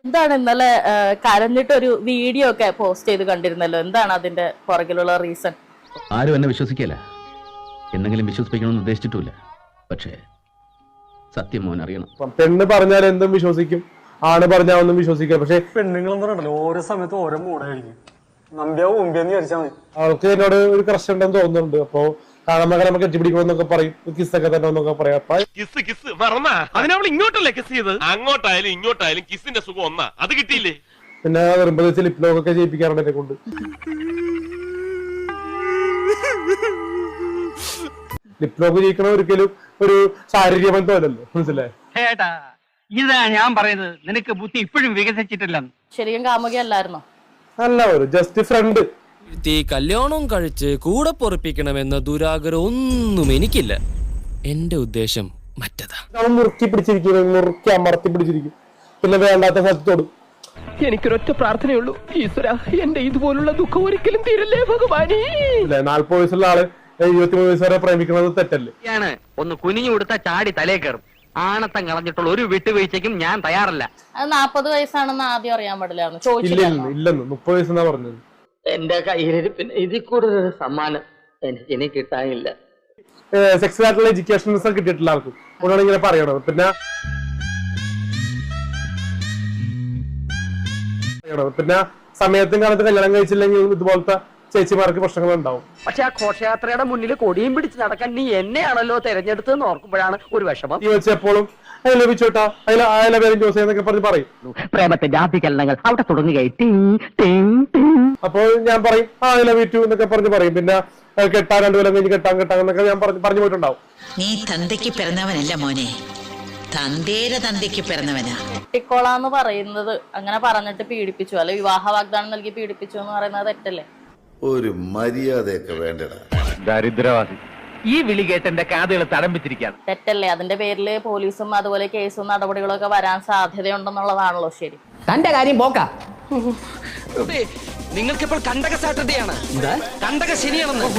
എന്താണ് ഇന്നലെ കരഞ്ഞിട്ടൊരു വീഡിയോ ഒക്കെ പോസ്റ്റ് ചെയ്ത് കണ്ടിരുന്നല്ലോ, എന്താണ് അതിന്റെ പുറകിലുള്ള റീസൺ? ആരും എന്നെ വിശ്വസിക്കല, എന്തെങ്കിലും വിശ്വസിപ്പിക്കണമെന്ന് ഉദ്ദേശിച്ചിട്ടില്ല. പക്ഷേ സത്യം മോൻ അറിയണം. പെണ്ണ് പറഞ്ഞാൽ എന്തും വിശ്വസിക്കും, ആണ് പറഞ്ഞാൽ ഒന്നും വിശ്വസിക്കുക. പക്ഷെ പെണ്ണുങ്ങളെന്ന് പറഞ്ഞല്ലോ ഓരോ സമയത്ത് ഓരോ മൂടായിരിക്കും. നമ്പ്യാവും മുമ്പിയെന്ന് വിചാരിച്ചാൽ മതി. അവൾക്ക് എന്നോട് ഒരു ക്രഷ് ഉണ്ടെന്ന് തോന്നുന്നുണ്ട്. അപ്പൊ കാണുമ്പോൾ നമുക്ക് കെട്ടിപ്പിടിക്കണമെന്നൊക്കെ പറയും, കിസ്സൊക്കെ തന്നെ എന്നൊക്കെ പറയാം. അപ്പൊ കിസ് മറന്നാ അതിനവൾ ഇങ്ങോട്ടല്ലേ കിസ് ചെയ്ത്? അങ്ങോട്ടായാലും ഇങ്ങോട്ടായാലും കിസിന്റെ സുഖം ഒന്നാ, അത് കിട്ടിയില്ലേ? പിന്നെ വരുമ്പോൾ ലിപ് ലോക്ക് ഒക്കെ ചെയ്യിപ്പിക്കാറുണ്ട് എന്നെ കൊണ്ട്. ലിപ് ലോക്ക് ചെയ്യിക്കണ ഒരിക്കലും ഒരു ശാരീരിക ബന്ധമല്ലല്ലോ, മനസ്സിലായി? ഇതാ ഞാൻ പറയുന്നത്, നിനക്ക് ബുദ്ധി ഇപ്പോഴും വികസിച്ചിട്ടില്ല. ശരിക്കും കാമുകയല്ലായിരുന്നോ? അല്ല, ഒരു ജസ്റ്റ് ഫ്രണ്ട്. കല്യാണം കഴിച്ച് കൂടെ പൊറപ്പിക്കണമെന്ന ദുരാഗ്രഹം ഒന്നും എനിക്കില്ല. എന്റെ ഉദ്ദേശം മറ്റതാ. മുറുക്കി പിടിച്ചിരിക്കും, മുറുക്കി അമർത്തി പിടിച്ചിരിക്കും, പിന്നെ വേണ്ടാത്ത സ്ഥലത്തോടും. എനിക്കൊരൊറ്റ പ്രാർത്ഥനയുള്ളൂ, ഈശ്വര എന്റെ ഇതുപോലുള്ള ദുഃഖം ഒരിക്കലും തീരല്ലേ ഭഗവാനേ. 40 വയസ്സുള്ള ആള് 23 വയസ്സ് വരെ പ്രേമിക്കുന്നത് തെറ്റല്ലേ? ഒന്ന് കുനിഞ്ഞു കൊടുത്ത ചാടി തലേ കയറും. ആണത്തം കളഞ്ഞിട്ടുള്ള ഒരു വിട്ടുവീഴ്ചയ്ക്കും ഞാൻ തയ്യാറല്ല. അത് 40 വയസ്സാണെന്ന് ആദ്യം അറിയാൻ പാടില്ലായിരുന്നു, ഇല്ലെന്ന് 30 വയസ്സെന്നാ പറഞ്ഞത്. എന്റെ കയ്യിലിരിപ്പിന് ഇതിൽ കൂടുതലൊരു സമ്മാനം എനിക്ക് കിട്ടാനില്ല. സെക്സ് ആയിട്ടുള്ള എഡ്യൂക്കേഷൻ കിട്ടിയിട്ടില്ല ആർക്കും, അതുകൊണ്ടാണ് ഇങ്ങനെ പറയണത്. പിന്നെ സമയത്തും കാലത്ത് കല്യാണം കഴിച്ചില്ലെങ്കിൽ ഇതുപോലത്തെ ചേച്ചിമാർക്ക് പ്രശ്നങ്ങൾ ഉണ്ടാവും. പക്ഷെ ആ ഘോഷയാത്രയുടെ മുന്നിൽ കൊടിയും പിടിച്ച് നടക്കാൻ നീ എന്നെയാണല്ലോ തെരഞ്ഞെടുത്തെന്ന് ഓർക്കുമ്പോഴാണ് ഒരു വിഷമം. ഈ വെച്ച് എപ്പോഴും ലഭിച്ചോട്ടാ അതിലെ പേരും ജോസ് എന്നൊക്കെ പറഞ്ഞ് പ്രേമത്തിന്റെ ആദ്യചലനങ്ങൾ അവിടെ തുടങ്ങുകയായി. അപ്പോൾ ഞാൻ പറയും I love you too എന്നൊക്കെ പറയും. പിന്നെ കെട്ടാൻ 2 കൊല്ലം കഴിഞ്ഞ് കെട്ടാൻ എന്നൊക്കെ ഞാൻ പറഞ്ഞു പോയിട്ടുണ്ടാവും. നീ തന്തയ്ക്ക് പിറന്നവനല്ല മോനെ, തന്തേര തന്തയ്ക്ക് പിറന്നവനാ. കെട്ടിക്കോളാന്ന് പറയുന്നത് അങ്ങനെ പറഞ്ഞിട്ട് പീഡിപ്പിച്ചു, അല്ലെ വിവാഹ വാഗ്ദാനം നൽകി പീഡിപ്പിച്ചു എന്ന് പറയുന്നത് തെറ്റല്ലേ? ഒരു മര്യാദയൊക്കെ വേണ്ടടാ. ദരിദ്രവാസി ഈ വിളി കേട്ട് എന്റെ കാതുകൾ തടംപിച്ചിരിക്കുകയാണ്. തെറ്റല്ലേ? അതിന്റെ പേരില് പോലീസും അതുപോലെ കേസും നടപടികളൊക്കെ വരാൻ സാധ്യതയുണ്ടെന്നുള്ളതാണല്ലോ ശരി. തന്റെ കാര്യം പോക്ക. നിങ്ങൾക്കിപ്പോൾ കണ്ടക സാറ്റർഡേ ആണ്, കണ്ടക ശനിയാണെന്ന്.